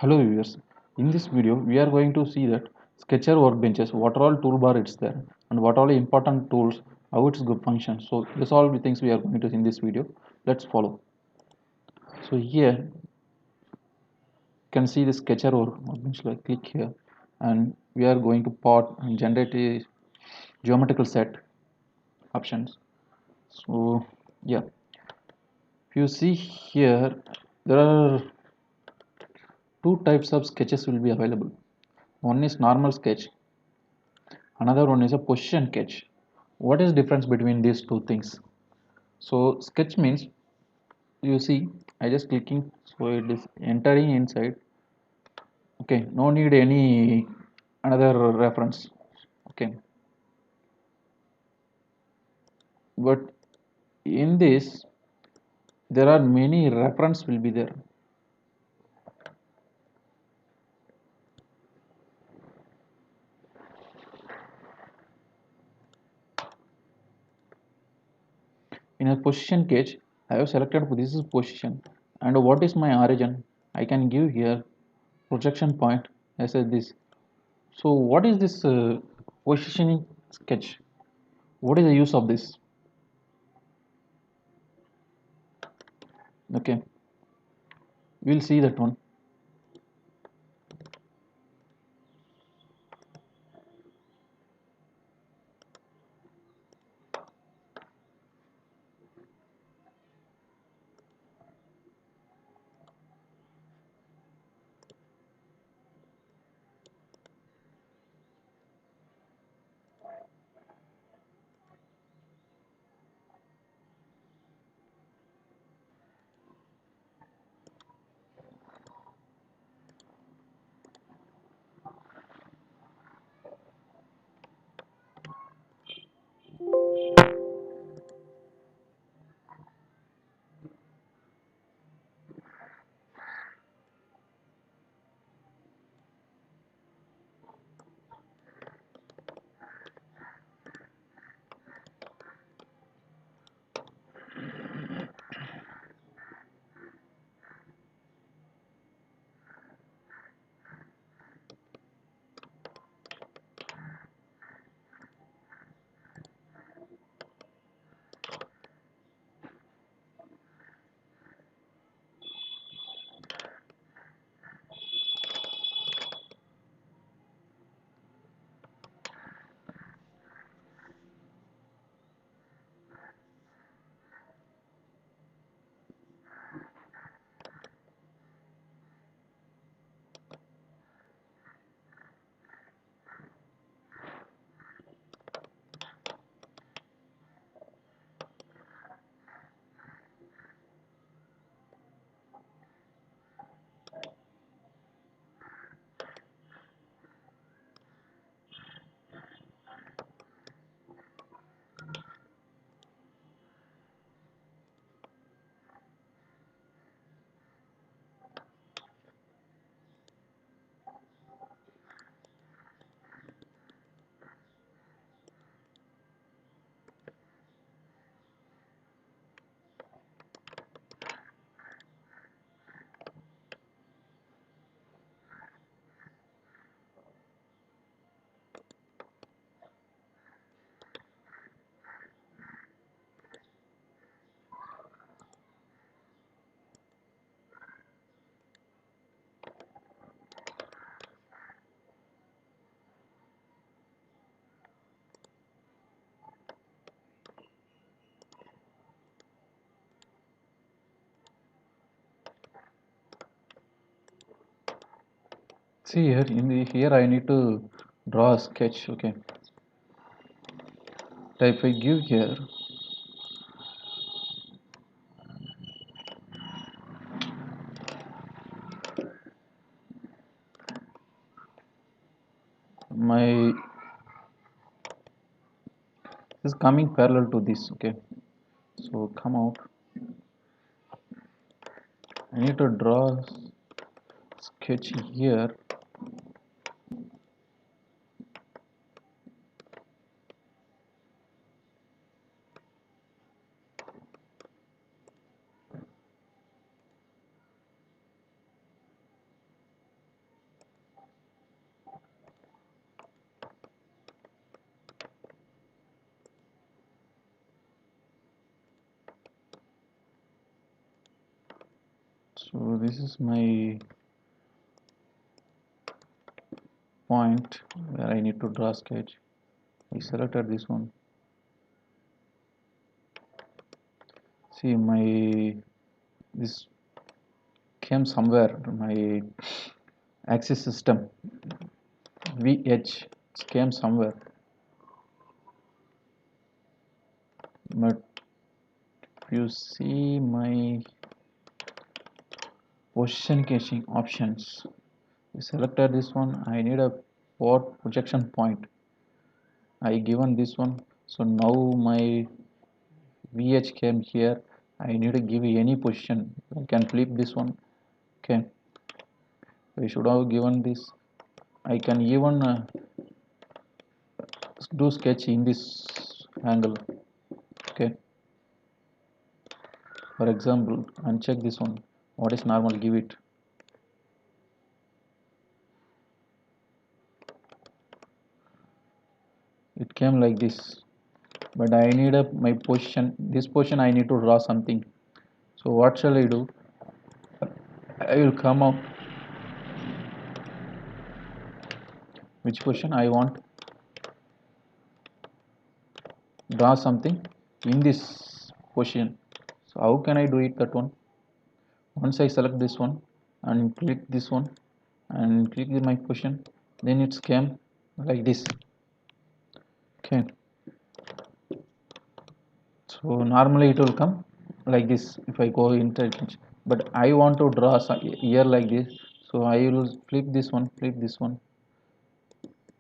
Hello viewers, in this video we are going to see that Sketcher workbenches, what all toolbar it's there and what all important tools, how it's good function. So this all the things we are going to see in this video. Let's follow. So here you can see the Sketcher workbench. Like click here and we are going to plot and generate a geometrical set options. So yeah, if you see here there are two types of sketches will be available. One is normal sketch, another one is a position sketch. What is difference between these two things? So sketch means, you see, I just clicking, so it is entering inside. Okay, no need any another reference. Okay, but in this there are many reference will be there. In a position cage, I have selected this is position, and what is my origin? I can give here projection point as this. So what is this positioning sketch? What is the use of this? Okay, we'll see that one. See here in the here I need to draw a sketch. Okay, if I give here my is coming parallel to this. Okay, so come out. I need to draw sketch here. So this is my point where I need to draw sketch. I selected this one. See, my this came somewhere, my axis system VH came somewhere, but if you see my position caching options, I selected this one. I need a port projection point. I given this one, so now my VH came here. I need to give any position. I can flip this one. Okay, I should have given this. I can even do sketch in this angle. Okay, for example, uncheck this one. What is normal? Give it. It came like this, but I need my position. This position I need to draw something. So what shall I do? I will come out. Which position I want? Draw something in this position. So how can I do it? That one. Once I select this one and click this one and click my position, then it's came like this. Okay. So normally it will come like this if I go into it, but I want to draw here like this. So I will flip this one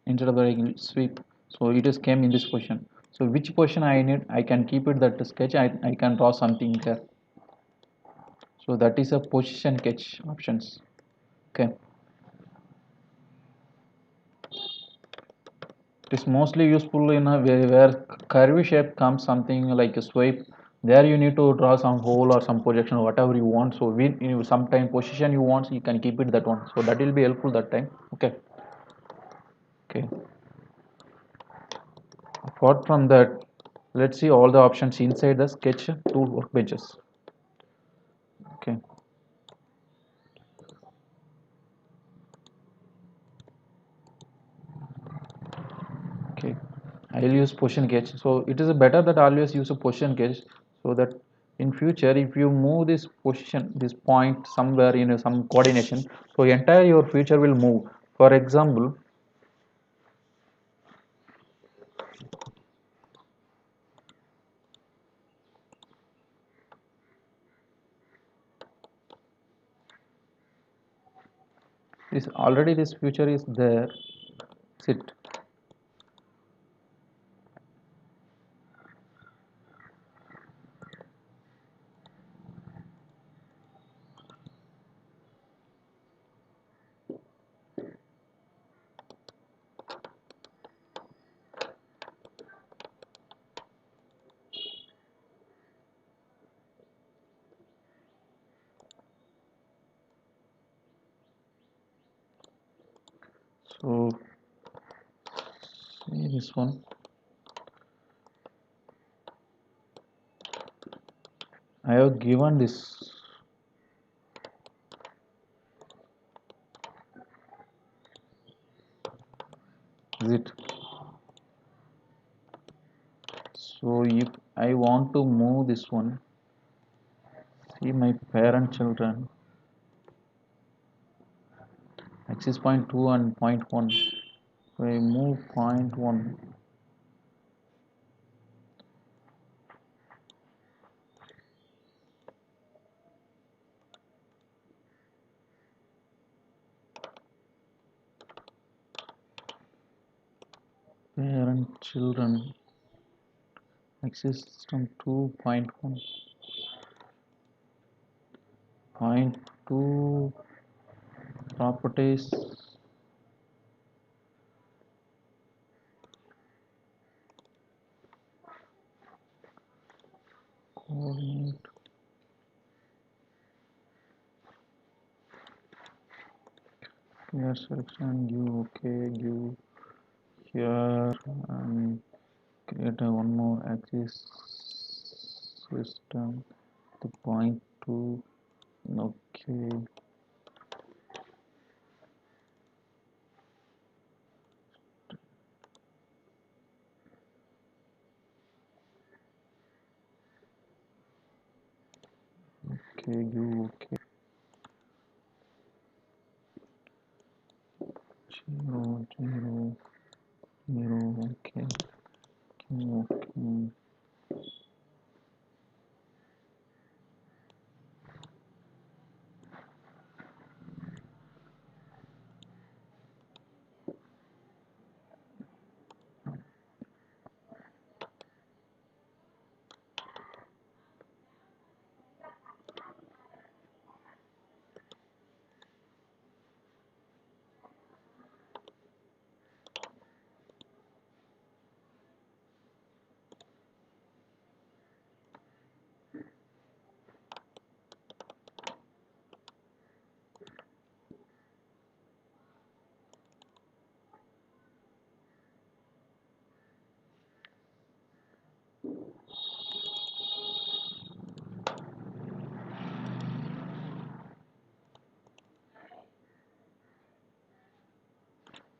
instead of the sweep. So it is came in this position. So which position I need, I can keep it that sketch. I can draw something there. So that is a position sketch options. Okay. It is mostly useful in a way where curvy shape comes something like a swipe. There you need to draw some hole or some projection or whatever you want. So with you sometime position you want, you can keep it that one. So that will be helpful that time. Okay. Okay. Apart from that, let's see all the options inside the sketch tool workbenches. Okay. Okay. I will use position gauge. So it is better that always use a position gauge so that in future if you move this position, this point somewhere in some coordination, so entire your future will move. For example, this already this future is there. Sit. So see this one. I have given this. Is it? So if I want to move this one, see my parent children, axis point 2 and point 1. So I move point 1. Parent children axis system 2.1 point 2 properties coordinate here selection give okay give here and create a one more axis system the point 2 Okay. Okay, you okay. 0, 0, 0, okay. Okay.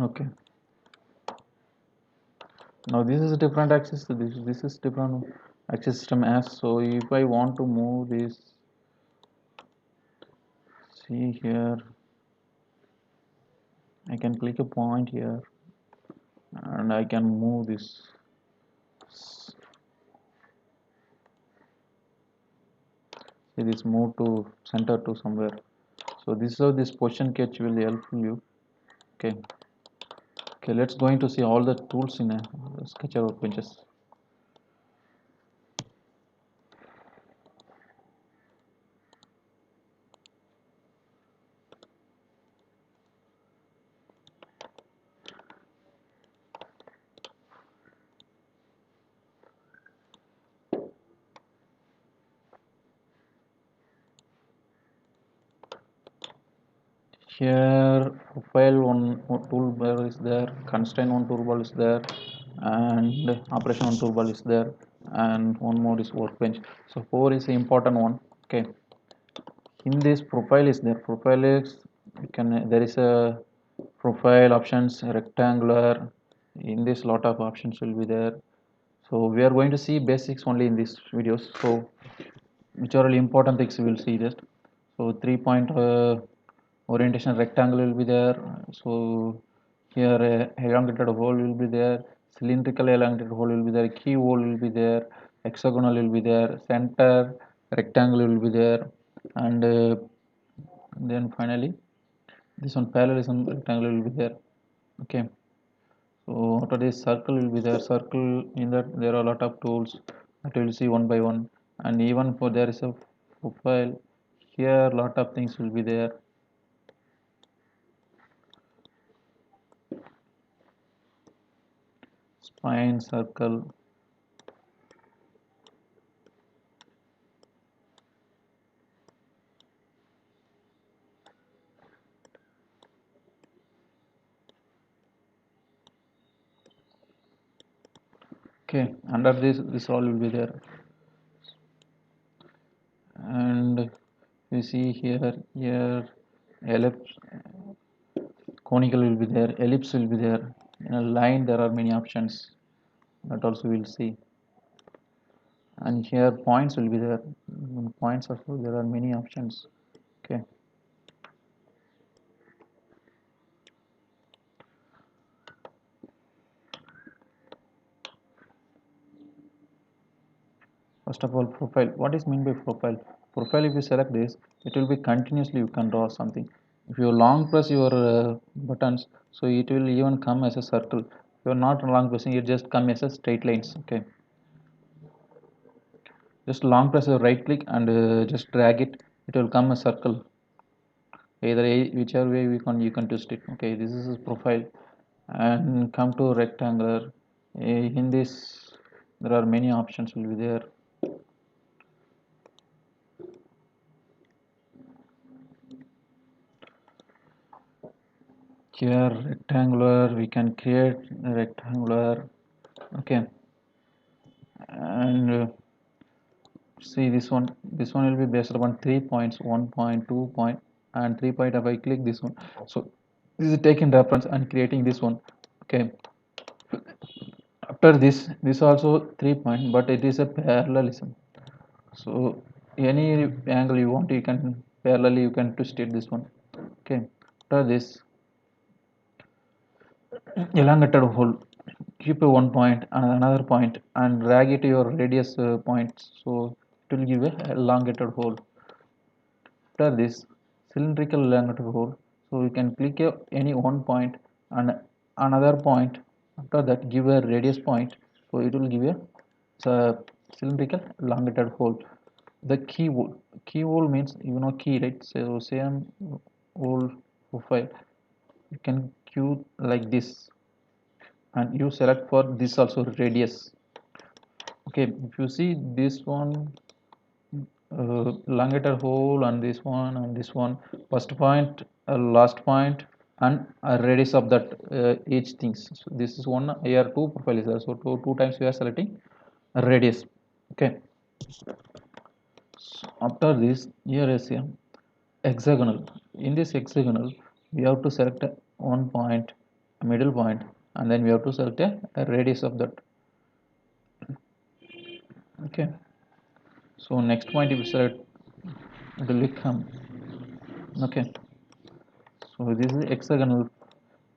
Okay. Now this is a different axis. This is different axis system as. So if I want to move this, see here, I can click a point here, and I can move this. See this move to center to somewhere. So this is how this position catch will help you. Okay. Okay. Let's going to see all the tools in a Sketchup workbenches. Here profile one toolbar is there, constraint one toolbar is there, and operation one toolbar is there, and one more is workbench. So 4 is the important one. Okay. In this profile is there. Profile is you can there is a profile options rectangular. In this lot of options will be there. So we are going to see basics only in these videos. So which are really important things we will see just. So 3 point orientation rectangle will be there. So here elongated hole will be there, cylindrical elongated hole will be there, key hole will be there, hexagonal will be there, center rectangle will be there, and then finally this one parallelism rectangle will be there. Okay. So after this circle will be there. Circle, in that there are a lot of tools that we will see one by one, and even for there is a profile here, lot of things will be there. Spline, circle. Okay, under this all will be there, and you see here ellipse, conical will be there, ellipse will be there. In a line there are many options that also we'll see, and here points will be there. In points also there are many options. Okay. First of all, profile. What is meant by profile? Profile, if you select this, it will be continuously you can draw something. If you long press your buttons, so it will even come as a circle. If you are not long pressing, it just come as a straight lines. Okay. Just long press your right click and just drag it. It will come a circle. Either whichever way you can twist it. Okay. This is profile, and come to rectangular. In this, there are many options will be there. Here rectangular, we can create a rectangular. Okay. And See this one will be based upon 3 points, 1 point, 2 point, and 3 point. If I click this one, so this is taking reference and creating this one. Okay, after this also 3 point, but it is a parallelism. So any angle you want, you can parallelly you can twist it this one. Okay, after this elongated hole, keep a 1 point and another point and drag it to your radius points, so it will give a elongated hole. After this cylindrical elongated hole, so you can click any 1 point and another point. After that give a radius point, so it will give a cylindrical elongated hole. The key hole means, you know, key, right? So same hole profile you can cue like this, and you select for this also radius. Okay, if you see this one, elongated hole, and this one, first point, last point, and a radius of that each things. So this is one, here two profile is there, so two times we are selecting a radius. Okay, so after this here is a hexagonal. In this hexagonal we have to select one point, a middle point, and then we have to select a radius of that. Okay, so next point if you select, it will become, okay, so this is hexagonal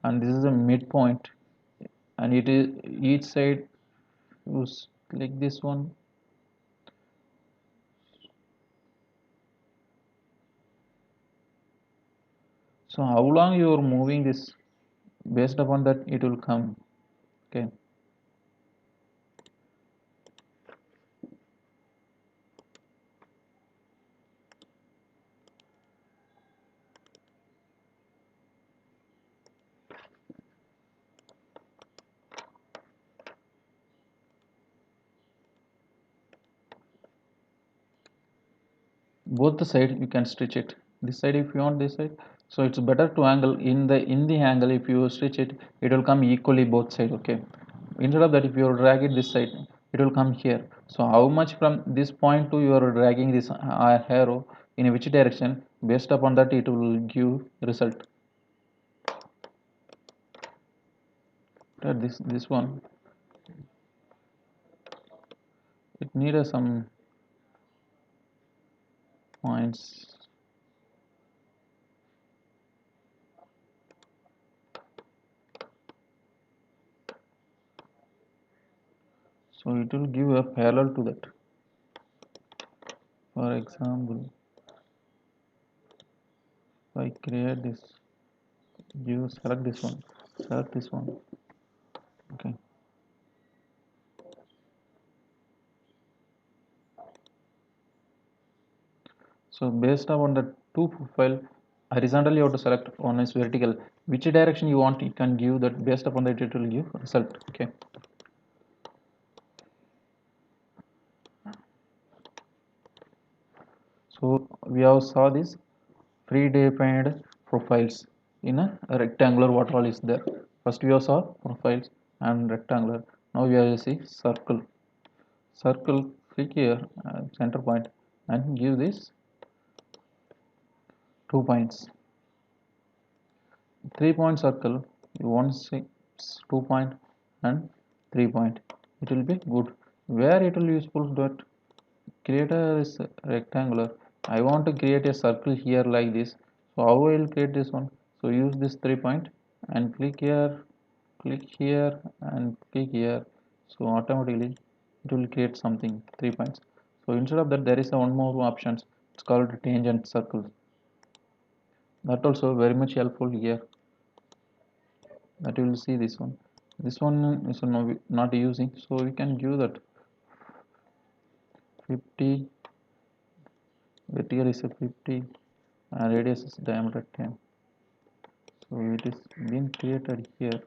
and this is a midpoint, and it is each side you click this one. So how long you are moving this, based upon that it will come. Okay, both the side you can stretch it, this side if you want, this side. So it's better to angle in the angle, if you stretch it, it will come equally both side. Okay, instead of that if you drag it this side, it will come here. So how much from this point to you are dragging this arrow, in which direction, based upon that it will give result. This one, it needs some points. So it will give a parallel to that. For example, if I create this, you select this one, select this one. Okay, so based upon the two profile, horizontally you have to select, one is vertical, which direction you want, you can give that, based upon that it will give result. Okay, so we have saw this predefined profiles in a rectangular, what all is there. First we have saw profiles and rectangular. Now we have to see circle. Click here, center point, and give this 2 points. 3 point circle, you want 2 point and 3 point, it will be good. Where it will useful, that create a rectangular, I want to create a circle here like this. So how I will create this one, so use this 3 point and click here and click here, so automatically it will create something 3 points. So instead of that there is a one more options, it's called tangent circle. That also very much helpful here, that you will see this one is not using, so we can give that 50, vertical is a 50 and radius is diameter 10. So it is been created here.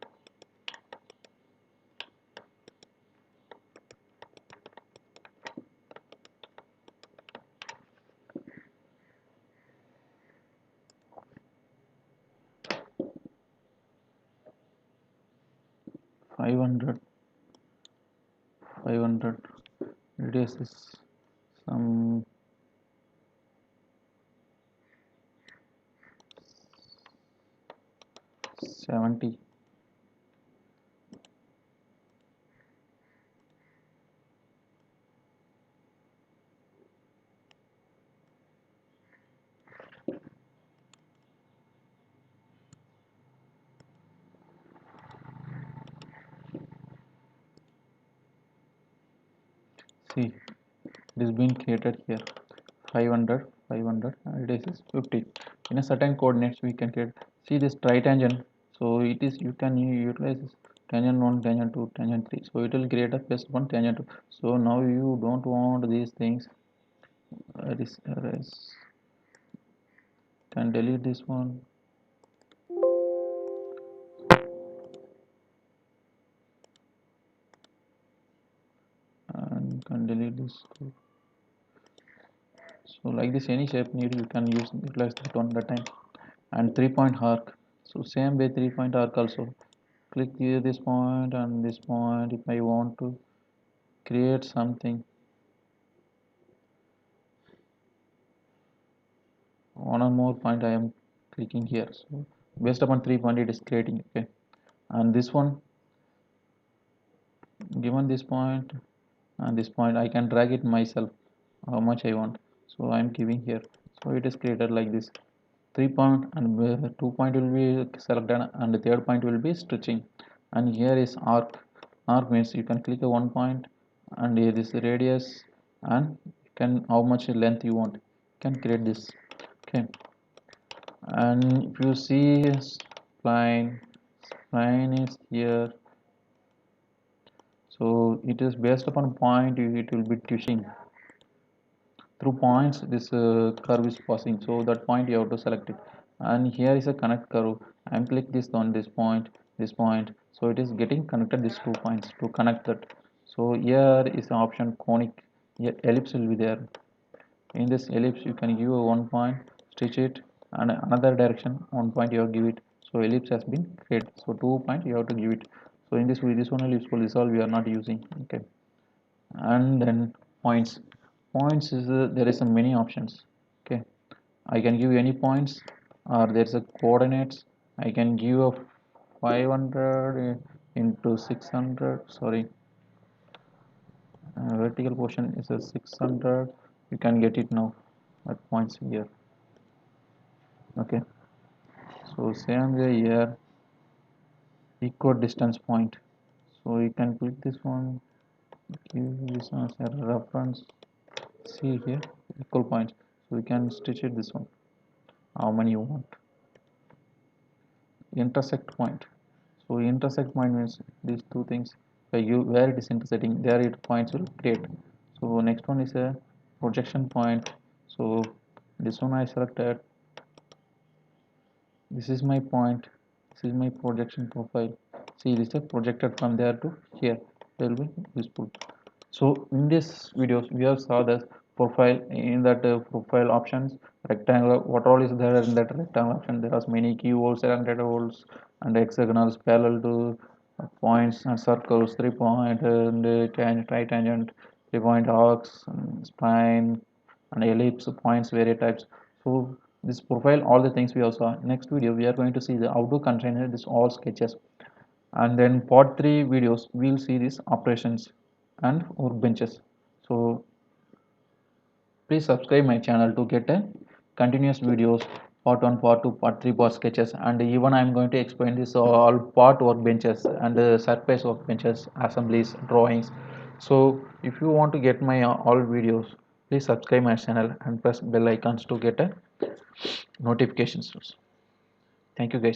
Five hundred, radius is some 70. See, it is being created here. 500, 500, and it is 50. In a certain coordinates we can get. See this tritangent. So it is, you can utilize this tangent 1, tangent 2, tangent 3. So it will create a plus 1 tangent 2. So now you don't want these things. Erase. Can delete this one. And can delete this too. So like this, any shape need you can utilize that one that time. And 3-point arc. So same way 3-point arc also. Click here this point and this point if I want to create something. One or more point I am clicking here. So based upon 3-point it is creating. Okay. And this one, given this point and this point, I can drag it myself how much I want. So I am giving here. So it is created like this. 3-point and 2-point will be selected and the third point will be stretching. And here is arc. Arc means you can click a 1 point and here is the radius and you can how much length you want. You can create this. Okay. And if you see spline, spline is here. So it is based upon point, it will be tushing through points. This curve is passing, so that point you have to select it. And here is a connect curve. I'm click this on this point, this point. So it is getting connected these 2 points to connect that. So here is the option conic. Here ellipse will be there. In this ellipse you can give a 1 point, stitch it, and another direction 1 point you have to give it. So ellipse has been created. So 2 point you have to give it. So in this way, this one ellipse will resolve, we are not using. Okay. And then points. Points is there is a many options. Okay. I can give any points, or there's a coordinates. I can give a 500 into 600. Sorry, vertical portion is a 600. You can get it now at points here. Okay. So same way here, equal distance point. So you can click this one, give this one as a reference. See here, equal points. So we can stitch it this one. How many you want? Intersect point. So intersect point means these two things. Where it is intersecting, there it points will create. So next one is a projection point. So this one I selected. This is my point. This is my projection profile. See, this is projected from there to here. Will be useful. So in this videos we have saw the profile. In that profile options, rectangle, what all is there in that rectangle option. There are many keywords, elongated holes and hexagonals parallel to points and circles, 3-point and tangent, 3-point arcs, spline and ellipse, points, various types. So this profile, all the things we have saw. Next video we are going to see the how to contain this all sketches, and then part 3 videos we'll see these operations and workbenches. So please subscribe my channel to get a continuous videos, part 1, part 2, part 3, part sketches, and even I'm going to explain this all part workbenches and surface workbenches, assemblies, drawings. So if you want to get my all videos, please subscribe my channel and press bell icons to get a notifications. Thank you guys.